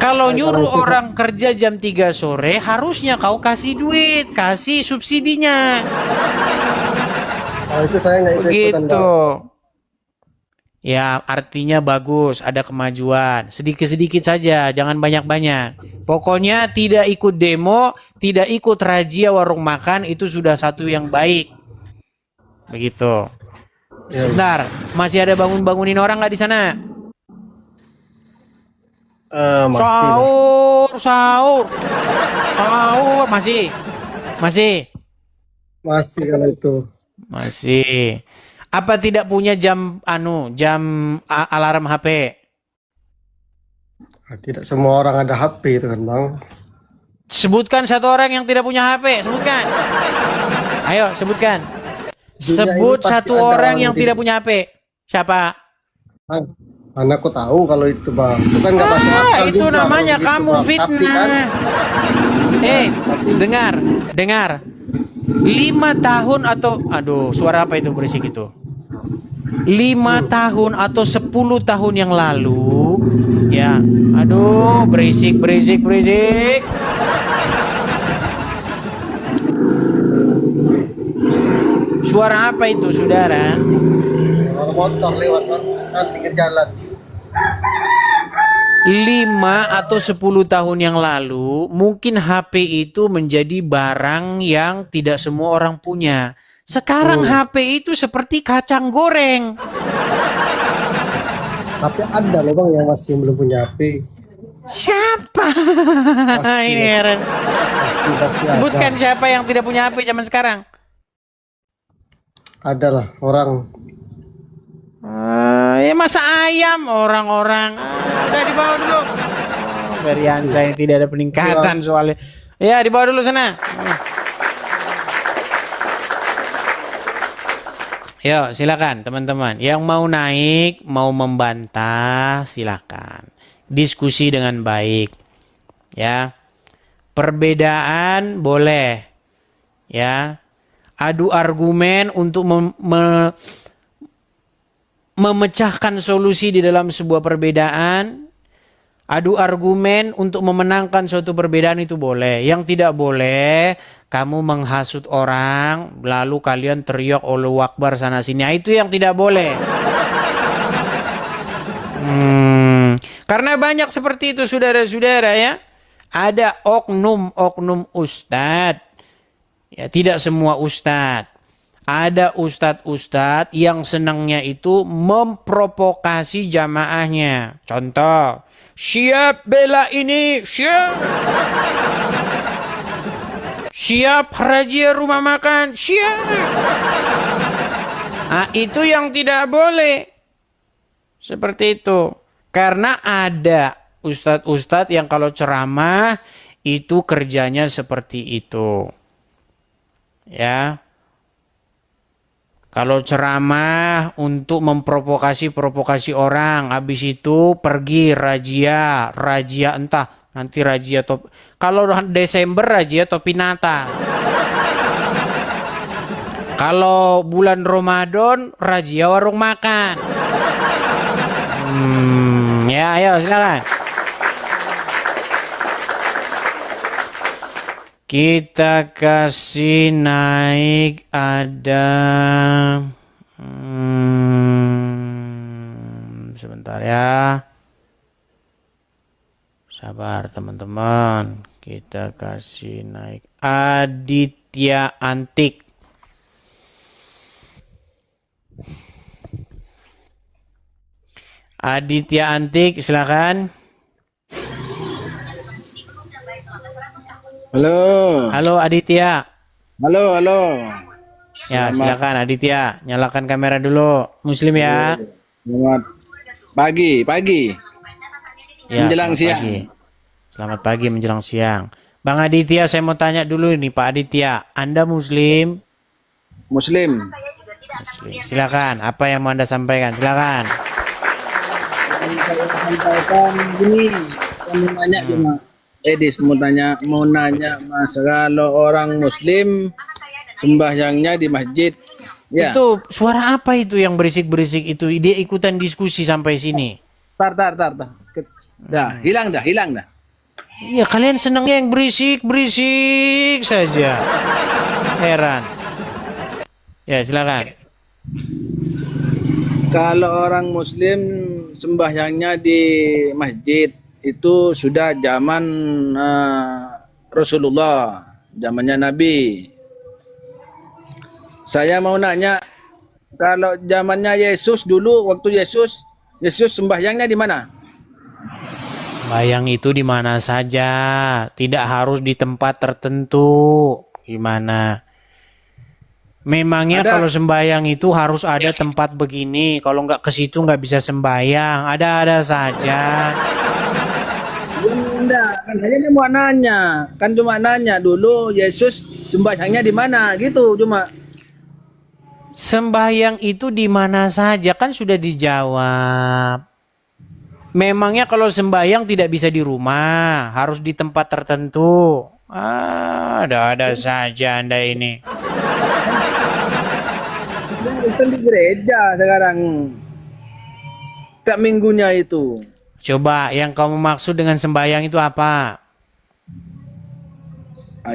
Kalau Kalau nyuruh itu orang kerja jam 3 sore, harusnya kau kasih duit, kasih subsidinya. kalau itu saya nggak ikut-ikutan Begitu. bang. Ya, artinya bagus, ada kemajuan. Sedikit-sedikit saja, jangan banyak-banyak. Pokoknya tidak ikut demo, tidak ikut razia warung makan, itu sudah satu yang baik. Begitu. Ya, Sebentar, masih ada bangun-bangunin orang nggak di sana? masih lah. Sahur, sahur, sahur, masih, masih, Masih kalau itu. masih. Apa tidak punya jam alarm HP? Nah, tidak semua orang ada HP itu kan bang. Sebutkan satu orang yang tidak punya HP, sebutkan. Ayo, sebutkan. Dunia ini Sebut pasti satu ada orang yang tidak tidak. punya HP. Siapa? Bang, mana aku tahu kalau itu bang. Itu kan nggak masuk akal Itu juga kalau namanya begitu kamu bang. Tapi kan, fitnah. Dengar, dengar. 5 tahun atau, aduh, suara apa itu berisik itu? 5 tahun atau 10 tahun yang lalu, ya, aduh, berisik, berisik, berisik. Suara apa itu, saudara? orang motor lewat kan pinggir jalan. 5 atau 10 tahun yang lalu, mungkin HP itu menjadi barang yang tidak semua orang punya. Sekarang HP itu seperti kacang goreng. Tapi ada loh bang yang masih belum punya HP. Siapa? Pasti, Ini heran. pasti ada. Sebutkan siapa yang tidak punya HP zaman sekarang. Ada lah orang. Ya masa ayam orang-orang. Udah dibawa dulu. Beriansa ini tidak ada peningkatan soalnya. Ya dibawa dulu sana. Yuk silakan teman-teman. Yang mau naik, mau membantah, silakan. Diskusi dengan baik. Ya. Perbedaan boleh. Ya. Adu argumen untuk memecahkan solusi di dalam sebuah perbedaan. Adu argumen untuk memenangkan suatu perbedaan itu boleh. Yang tidak boleh, kamu menghasut orang, lalu kalian teriak Allahu Akbar sana sini. Itu yang tidak boleh. Karena banyak seperti itu saudara-saudara ya. Ada oknum-oknum ustadz. Ya, tidak semua ustadz. Ada ustadz-ustadz yang senangnya itu memprovokasi jamaahnya. Contoh, siap bela ini, siap. Siap razia rumah makan, siap. Nah, itu yang tidak boleh. Seperti itu. Karena ada ustadz-ustadz yang kalau ceramah itu kerjanya seperti itu. Ya. Kalau ceramah untuk memprovokasi orang, habis itu pergi razia entah nanti razia top. Kalau Desember razia topi Natal. Kalau bulan Ramadan razia warung makan. Ya, ayo silakan. Kita kasih naik ada sebentar ya. Sabar teman-teman. Kita kasih naik Aditya Antik. Aditya Antik silakan. Halo. Halo Aditya. Halo, halo. Ya, silakan Aditya, nyalakan kamera dulu. Muslim ya. Selamat pagi, Ya, menjelang selamat siang. pagi. Selamat pagi menjelang siang. Bang Aditya, saya mau tanya dulu nih Pak Aditya. Anda Muslim? Muslim. Muslim. Silakan, apa yang mau Anda sampaikan? Silakan. Saya sampaikan gini, kami nanya cuma Edis mau nanya Mas, kalau orang Muslim sembahyangnya di masjid, ya. Itu suara apa itu yang berisik-berisik itu? Dia ikutan diskusi sampai sini. Tar. Dah, hilang dah, hilang dah. Iya, kalian senangnya yang berisik-berisik saja. Heran. Ya, silakan. Kalau orang Muslim sembahyangnya di masjid itu sudah zaman Rasulullah, zamannya Nabi. Saya mau nanya, kalau zamannya Yesus dulu, waktu Yesus sembahyangnya di mana? Bayang itu di mana saja, tidak harus di tempat tertentu. Gimana? Memangnya Ada. kalau sembayang itu harus ada tempat begini. Kalau nggak ke situ nggak bisa sembayang. Ada-ada saja. Enggak, kan saya mau nanya. Kan cuma nanya dulu Yesus sembahyangnya di mana gitu cuma. Sembayang itu di mana saja kan sudah dijawab. Memangnya kalau sembayang tidak bisa di rumah, harus di tempat tertentu. Ada-ada saja Anda ini. Itu di gereja sekarang. Tiap minggunya itu. Coba yang kamu maksud dengan sembayang itu apa?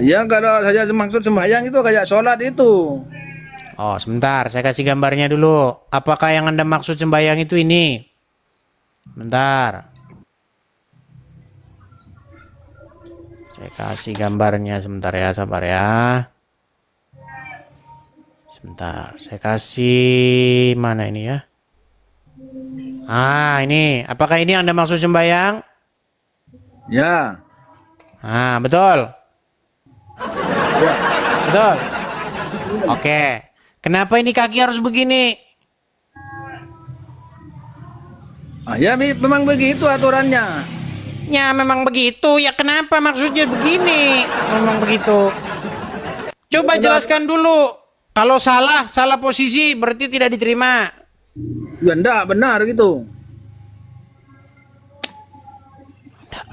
Ya kalau saya maksud sembahyang itu kayak sholat itu. Oh, sebentar, saya kasih gambarnya dulu. Apakah yang Anda maksud sembayang itu ini? Bentar. Saya kasih gambarnya sebentar ya, sabar ya. Sebentar, saya kasih mana ini ya? Ini. Apakah ini Anda maksud sembayang? Ya. Betul. Betul. Oke. Kenapa ini kaki harus begini? Ya memang begitu aturannya. Ya memang begitu. Ya kenapa maksudnya begini? Memang begitu. Coba jelaskan dulu. Kalau salah posisi berarti tidak diterima. Ya enggak, benar gitu.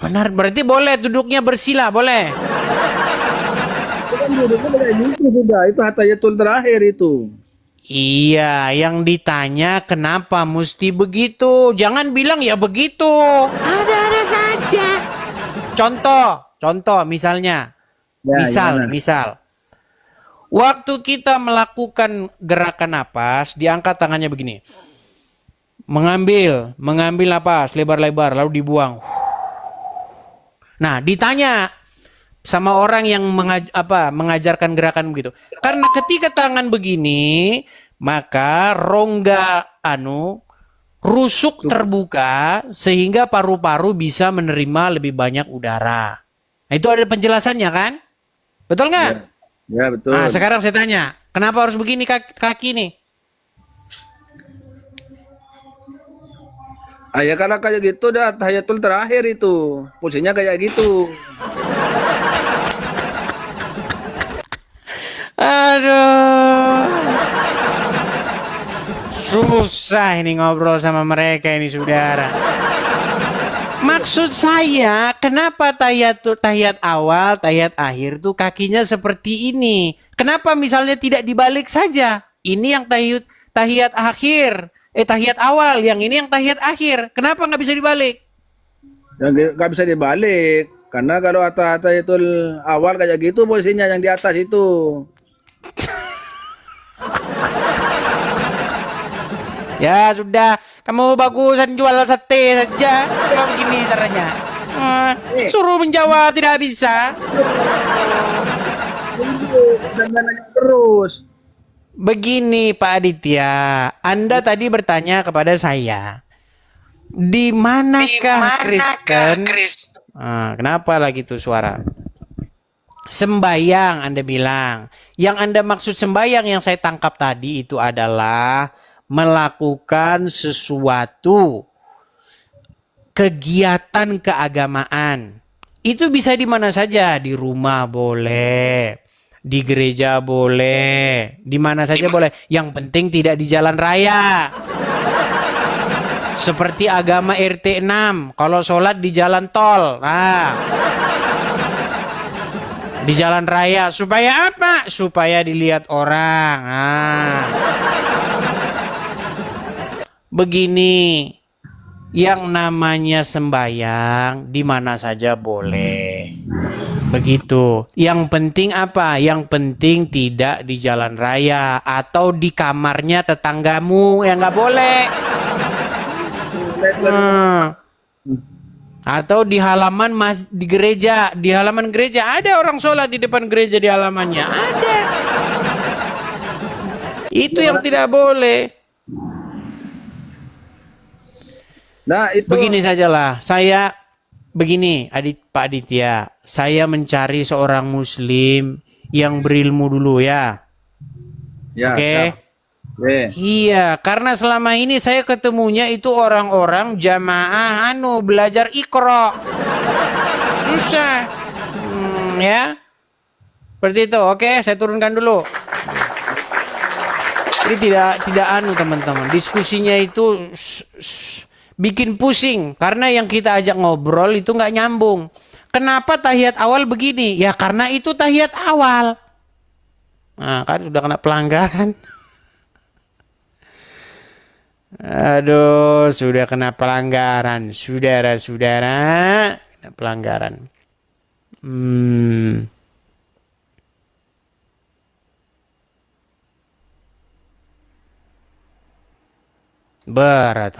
Benar, berarti boleh duduknya bersila, boleh. Itu kan duduknya kayak gitu sudah. Itu hatayatul terakhir itu. Iya, yang ditanya kenapa mesti begitu. Jangan bilang ya begitu. Ada-ada saja. Contoh misalnya. Ya, Misal. Waktu kita melakukan gerakan napas, diangkat tangannya begini. Mengambil napas lebar-lebar lalu dibuang. Nah, ditanya sama orang yang mengajarkan gerakan begitu. Karena ketika tangan begini, maka rongga rusuk terbuka sehingga paru-paru bisa menerima lebih banyak udara. Nah, itu ada penjelasannya kan? Betul nggak? Ya, betul. Nah, sekarang saya tanya, kenapa harus begini kaki nih? Ya kalau kayak gitu dah tahiyatul terakhir itu. Posisinya kayak gitu. Aduh. Susah ini ngobrol sama mereka ini, saudara. Maksud saya, kenapa tahiyat awal, tahiyat akhir tuh kakinya seperti ini? Kenapa misalnya tidak dibalik saja? Ini yang tahiyat akhir, tahiyat awal, yang ini yang tahiyat akhir. Kenapa nggak bisa dibalik? Nggak bisa dibalik. Karena kalau tahiyatul awal kayak gitu posisinya yang di atas itu. Ya sudah, kamu bagusan jual sate saja. Kalau begini caranya. Suruh menjawab tidak bisa. Jangan nanya terus. Begini Pak Aditya, Anda tadi bertanya kepada saya, di manakah Kristen? Kenapa lagi tuh suara? Sembayang Anda bilang. Yang Anda maksud sembayang yang saya tangkap tadi itu adalah melakukan sesuatu kegiatan keagamaan. Itu bisa di mana saja, di rumah boleh, di gereja boleh, di mana saja boleh. Yang penting tidak di jalan raya. Seperti agama RT 6, kalau sholat di jalan tol. Di jalan raya. Supaya apa? Supaya dilihat orang. Begini. Yang namanya sembahyang di mana saja boleh. Begitu. Yang penting apa? Yang penting tidak di jalan raya atau di kamarnya tetanggamu, yang nggak boleh. Hmm. Atau di halaman di gereja, di halaman gereja ada orang sholat di depan gereja di halamannya, ada. Itu yang tidak boleh. Nah, itu Begini sajalah, saya begini, Pak Aditya, saya mencari seorang Muslim yang berilmu dulu ya, ya, oke? siap. Iya, karena selama ini saya ketemunya itu orang-orang jamaah belajar Iqra, susah, ya, seperti itu. Oke, saya turunkan dulu. Jadi tidak teman-teman, diskusinya itu bikin pusing karena yang kita ajak ngobrol itu nggak nyambung. Kenapa tahiyat awal begini? Ya karena itu tahiyat awal. Nah, kan sudah kena pelanggaran. Aduh, sudah kena pelanggaran, saudara-saudara, kena pelanggaran. Berat.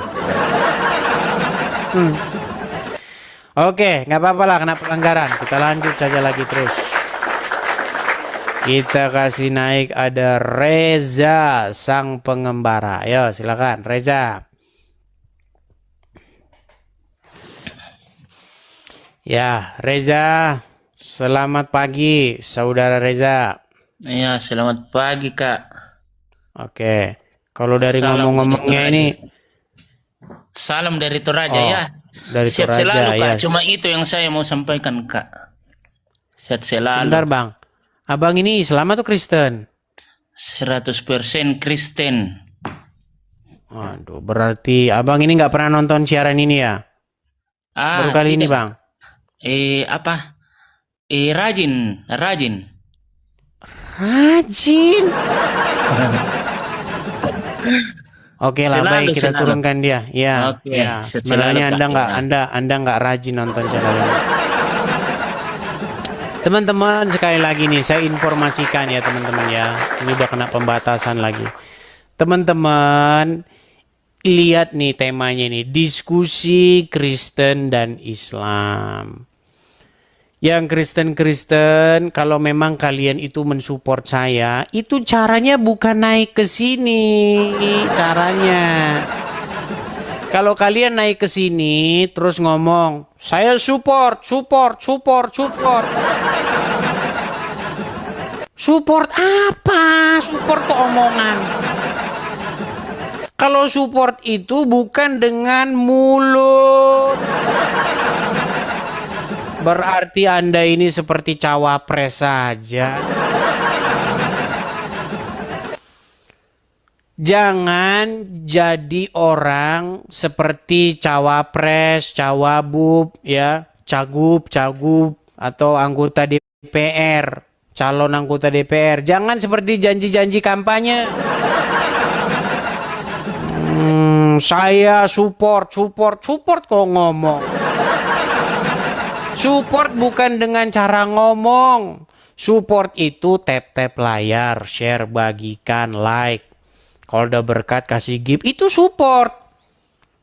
Oke, nggak apa-apa lah kena pelanggaran. Kita lanjut saja lagi terus. Kita kasih naik ada Reza sang pengembara. Ayo silakan Reza. Ya Reza, selamat pagi saudara Reza. Iya, selamat pagi, Kak. Oke, kalau dari Salam ngomong-ngomongnya dari ini, Salam dari Toraja oh, ya. dari Sehat Toraja selalu, Kak. ya. Cuma itu yang saya mau sampaikan, Kak. Sehat selalu. Sebentar bang, abang ini Islam atau Kristen? 100% Kristen. Aduh, berarti abang ini nggak pernah nonton siaran ini ya? Baru kali ini Tidak. bang. Apa? Rajin. Rajin. Oke lah, Selalu, baik kita selalu. turunkan dia. Ya, Oke, ya. selalu, Sebenarnya Kak. Anda nggak rajin nonton channel ini. Teman-teman, sekali lagi nih saya informasikan ya teman-teman ya. Ini udah kena pembatasan lagi. Teman-teman, lihat nih temanya nih, diskusi Kristen dan Islam. Yang Kristen-Kristen, kalau memang kalian itu mensupport saya, itu caranya bukan naik ke sini, caranya. Kalau kalian naik ke sini terus ngomong, saya support. Support apa? Support tuh omongan. Kalau support itu bukan dengan mulut. Berarti Anda ini seperti cawapres saja. Jangan jadi orang seperti cawapres, cawabub, ya, cagup, atau anggota DPR, calon anggota DPR. Jangan seperti janji-janji kampanye. Saya support kok ngomong. Support bukan dengan cara ngomong. Support itu tap-tap layar, share, bagikan, like. Kalau udah berkat kasih gift, itu support.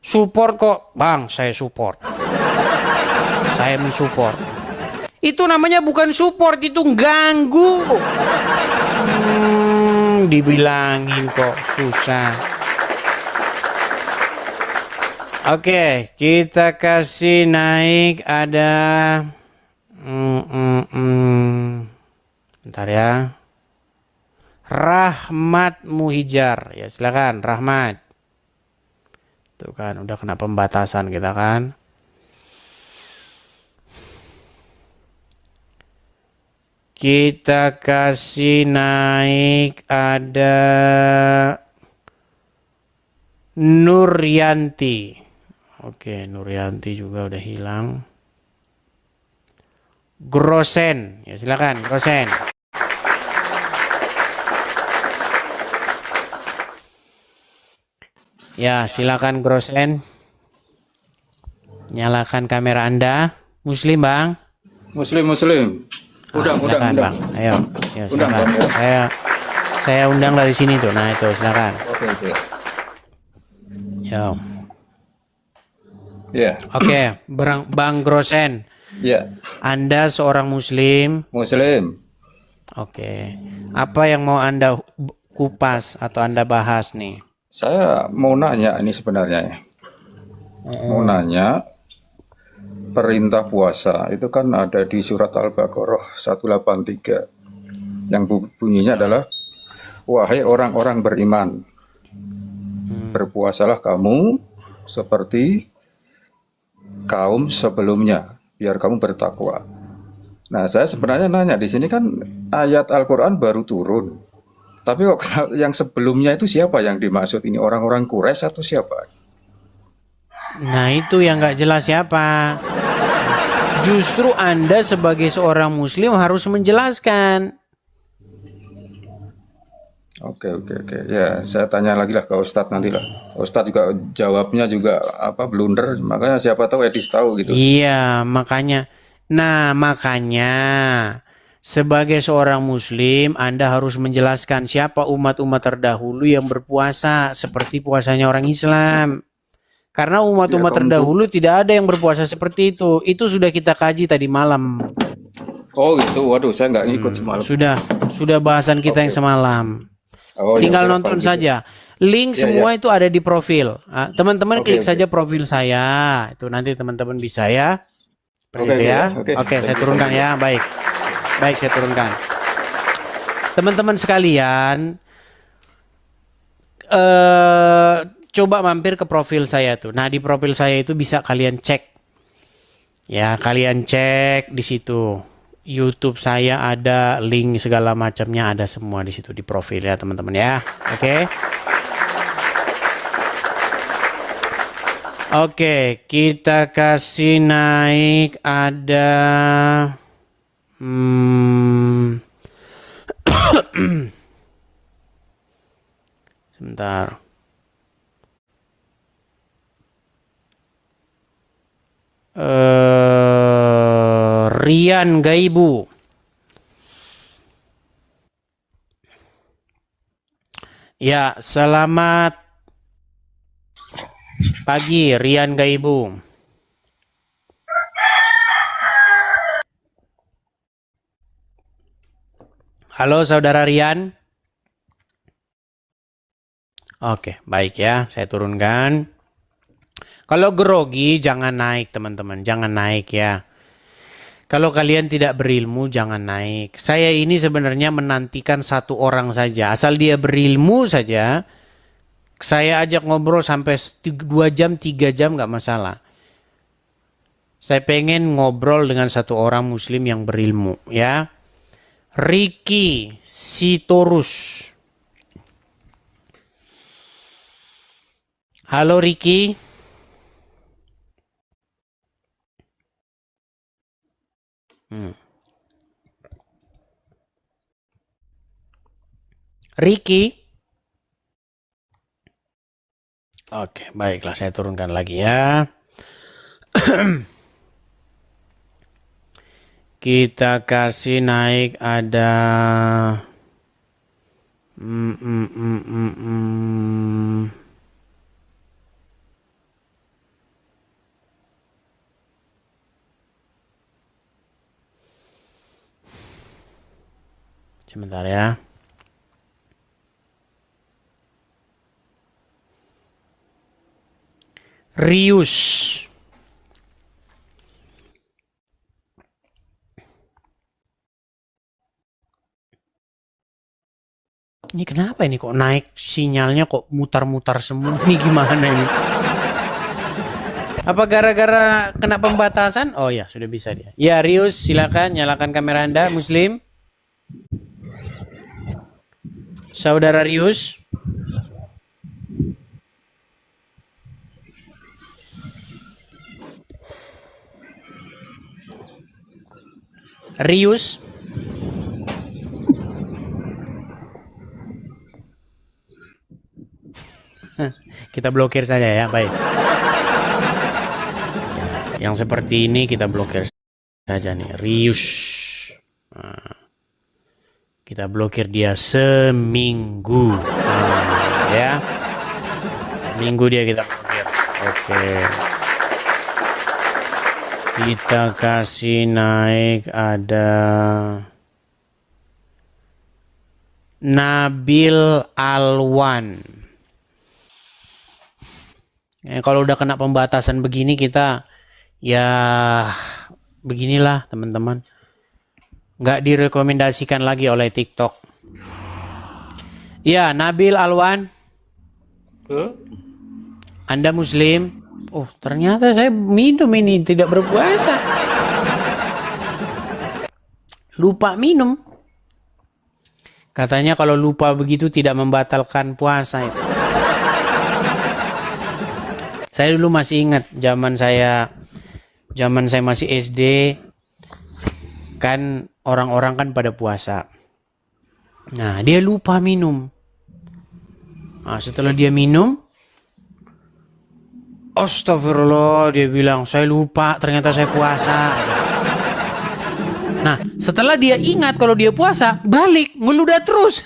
Support kok, bang, saya support. Saya mensupport. Itu namanya bukan support, itu ganggu. Dibilangin kok, susah. Oke, kita kasih naik ada bentar ya. Rahmat Muhijar. Ya, silakan Rahmat. Tuh kan udah kena pembatasan kita kan. Kita kasih naik ada Nuryanti. Oke, Nuryanti juga udah hilang. Grosen, ya silakan Grosen. Ya silakan Grosen. Nyalakan kamera Anda. Muslim, Bang. Muslim. Silakan, Bang. Ayo, Undang, silakan. Bang. Saya undang dari sini tuh. Nah, itu silakan. Oke. Yo. Ya, Oke, Bang Grosen. ya. Anda seorang Muslim. Muslim. Oke. Apa yang mau Anda kupas atau Anda bahas nih? Saya mau nanya ini sebenarnya ya. Mau nanya, perintah puasa itu kan ada di surat Al-Baqarah 183 yang bunyinya adalah wahai orang-orang beriman, berpuasalah kamu seperti kaum sebelumnya biar kamu bertakwa. Nah, saya sebenarnya nanya, di sini kan ayat Al-Qur'an baru turun. Tapi kok yang sebelumnya itu siapa yang dimaksud ini, orang-orang Quraisy atau siapa? Nah, itu yang nggak jelas siapa. Justru Anda sebagai seorang Muslim harus menjelaskan. Oke. Ya, saya tanya lagi lah ke Ustadz nanti lah. Ustadz juga jawabnya juga blunder, makanya siapa tahu Edis tahu gitu. Iya, makanya. Nah, makanya sebagai seorang Muslim Anda harus menjelaskan siapa umat-umat terdahulu yang berpuasa seperti puasanya orang Islam. Karena umat-umat terdahulu tidak ada yang berpuasa seperti itu. Itu sudah kita kaji tadi malam. Oh gitu, waduh saya nggak ngikut semalam. Sudah bahasan kita yang semalam. Oh, ya Tinggal udah, nonton kalau gitu. saja. Link Ya, semua itu ada di profil. Teman-teman Oke, klik oke. saja profil saya. Itu nanti teman-teman bisa ya. Oke, Begitu ya. oke. Oke, saya turunkan ya. Baik, saya turunkan. Teman-teman sekalian, coba mampir ke profil saya tuh. Nah, di profil saya itu bisa kalian cek. Ya, kalian cek di situ. YouTube saya ada, link segala macamnya ada semua di situ di profil ya, teman-teman ya. Oke. Oke, kita kasih naik ada sebentar. Rian Gaibu. Ya, selamat pagi Rian Gaibu. Halo saudara Rian. Oke, baik ya, saya turunkan. Kalau grogi jangan naik teman-teman, jangan naik ya. Kalau kalian tidak berilmu jangan naik. Saya ini sebenarnya menantikan satu orang saja. Asal dia berilmu saja, saya ajak ngobrol sampai 2 jam, 3 jam nggak masalah. Saya pengen ngobrol dengan satu orang Muslim yang berilmu ya. Ricky Sitorus. Halo Ricky. Ricky. Oke, baiklah saya turunkan lagi ya. Kita kasih naik ada sebentar ya. Rius. Ini kenapa ini kok naik sinyalnya kok mutar-mutar semua? Ini gimana ini? Apa gara-gara kena pembatasan? Oh ya, sudah bisa dia. Ya, Rius, silakan nyalakan kamera Anda, Muslim. Saudara Rius. Rius. Kita blokir saja ya, baik. yang seperti ini kita blokir saja nih. Rius. Nah, kita blokir dia seminggu. Nah, ya. Seminggu dia kita blokir. Oke. Kita kasih naik ada Nabil Alwan. Kalau udah kena pembatasan begini kita ya beginilah teman-teman. Nggak direkomendasikan lagi oleh TikTok. Ya, Nabil Alwan. Anda Muslim? Oh, ternyata saya minum ini tidak berpuasa. Lupa minum. Katanya kalau lupa begitu tidak membatalkan puasa itu. Saya dulu masih ingat zaman saya masih SD kan orang-orang kan pada puasa. Nah, dia lupa minum. Nah, setelah dia minum, astagfirullah, dia bilang, saya lupa, ternyata saya puasa. Nah, setelah dia ingat kalau dia puasa, balik, ngeludah terus.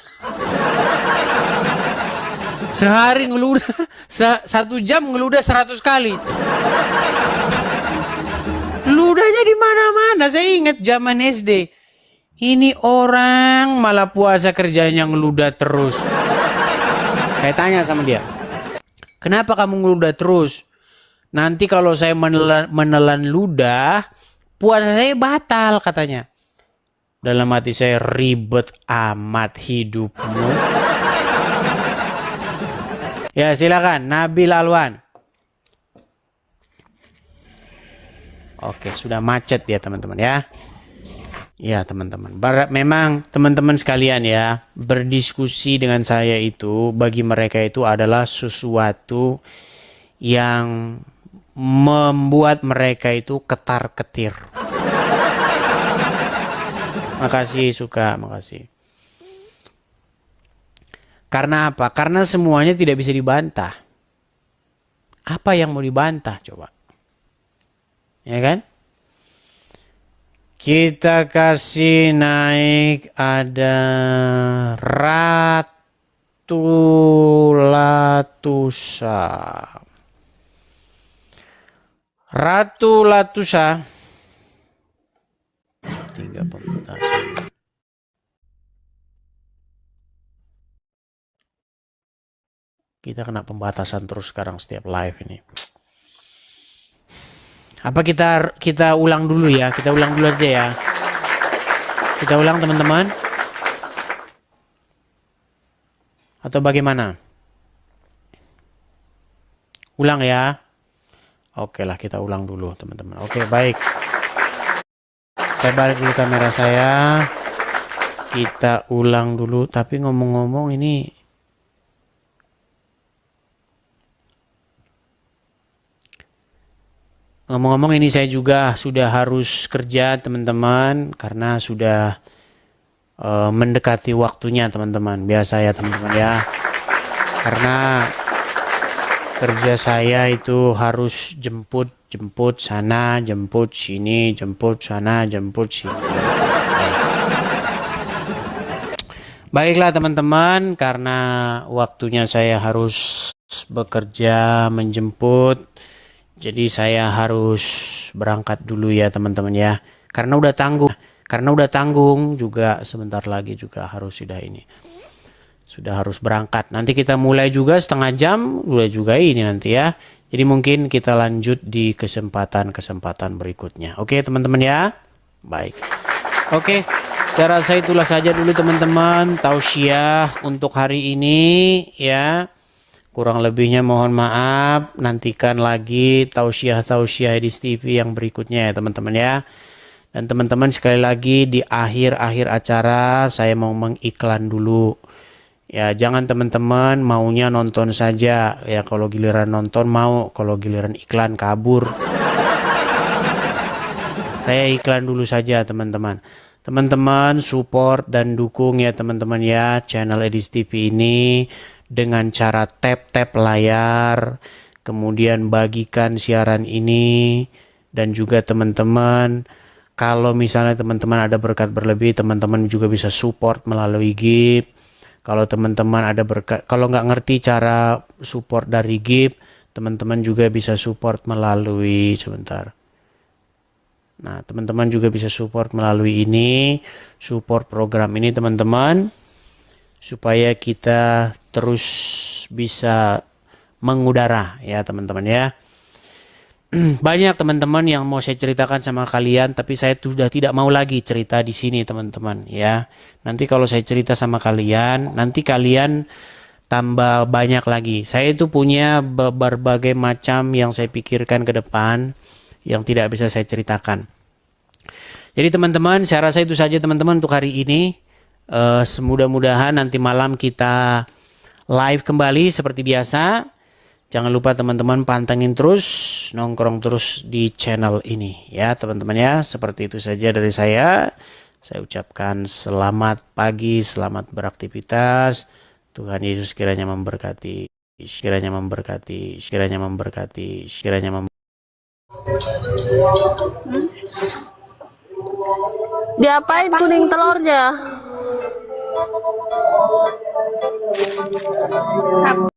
Sehari ngeludah, 1 jam ngeludah 100 kali. Ludahnya di mana-mana. Saya ingat zaman SD. Ini orang malah puasa kerjanya ngeludah terus. Saya tanya sama dia, kenapa kamu ngeludah terus? Nanti kalau saya menelan ludah, puasa saya batal katanya. Dalam hati saya, ribet amat hidupmu. Ya silakan Nabil Alwan. Oke, sudah macet ya teman-teman ya. Ya teman-teman, memang teman-teman sekalian ya, berdiskusi dengan saya itu bagi mereka itu adalah sesuatu yang membuat mereka itu ketar-ketir. Makasih Suka, makasih. Karena apa? Karena semuanya tidak bisa dibantah. Apa yang mau dibantah coba? Ya kan? Kita kasih naik ada Ratu Latusa. Ratu Latusa. 3 pembatasan. Kita kena pembatasan terus sekarang setiap live ini. Apa kita ulang dulu ya? Kita ulang dulu aja ya. Kita ulang teman-teman. Atau bagaimana? Ulang ya. Oke lah, kita ulang dulu teman-teman. Oke, baik. Saya balik dulu kamera saya. Kita ulang dulu. Tapi ngomong-ngomong ini saya juga sudah harus kerja teman-teman karena sudah mendekati waktunya teman-teman. Biasa ya teman-teman ya. Karena kerja saya itu harus jemput sana, jemput sini, jemput sana, jemput sini. Baiklah teman-teman, karena waktunya saya harus bekerja menjemput. Jadi saya harus berangkat dulu ya teman-teman ya. Karena udah tanggung juga sebentar lagi juga harus sudah harus berangkat. Nanti kita mulai juga setengah jam udah juga ini nanti ya. Jadi mungkin kita lanjut di kesempatan berikutnya. Oke teman-teman ya. Baik. Oke, saya rasa itulah saja dulu teman-teman tausiah untuk hari ini ya. Kurang lebihnya mohon maaf, nantikan lagi tausiah Edis TV yang berikutnya ya teman-teman ya. Dan teman-teman sekali lagi di akhir acara saya mau mengiklan dulu. Ya jangan teman-teman maunya nonton saja ya, kalau giliran nonton mau, kalau giliran iklan kabur. Saya iklan dulu saja teman-teman. Teman-teman support dan dukung ya teman-teman ya channel Edis TV ini dengan cara tap layar, kemudian bagikan siaran ini Dan juga teman-teman, kalau misalnya teman-teman ada berkat berlebih, teman-teman juga bisa support melalui Gift. Kalau teman-teman ada berkat, kalau nggak ngerti cara support dari Gift, teman-teman juga bisa support melalui, sebentar. Nah, teman-teman juga bisa support melalui ini, support program ini teman-teman, supaya kita terus bisa mengudara ya teman-teman ya. Banyak teman-teman yang mau saya ceritakan sama kalian, tapi saya sudah tidak mau lagi cerita di sini teman-teman ya. Nanti kalau saya cerita sama kalian, nanti kalian tambah banyak lagi. Saya itu punya berbagai macam yang saya pikirkan ke depan yang tidak bisa saya ceritakan. Jadi teman-teman, saya rasa itu saja teman-teman untuk hari ini. Semudah-mudahan nanti malam kita live kembali seperti biasa. Jangan lupa teman-teman pantengin terus, nongkrong terus di channel ini ya teman-teman ya. Seperti itu saja dari saya. Saya ucapkan selamat pagi, selamat beraktivitas. Tuhan Yesus kiranya memberkati, kiranya memberkati, kiranya memberkati, kiranya memberkati. Diapain kuning telurnya?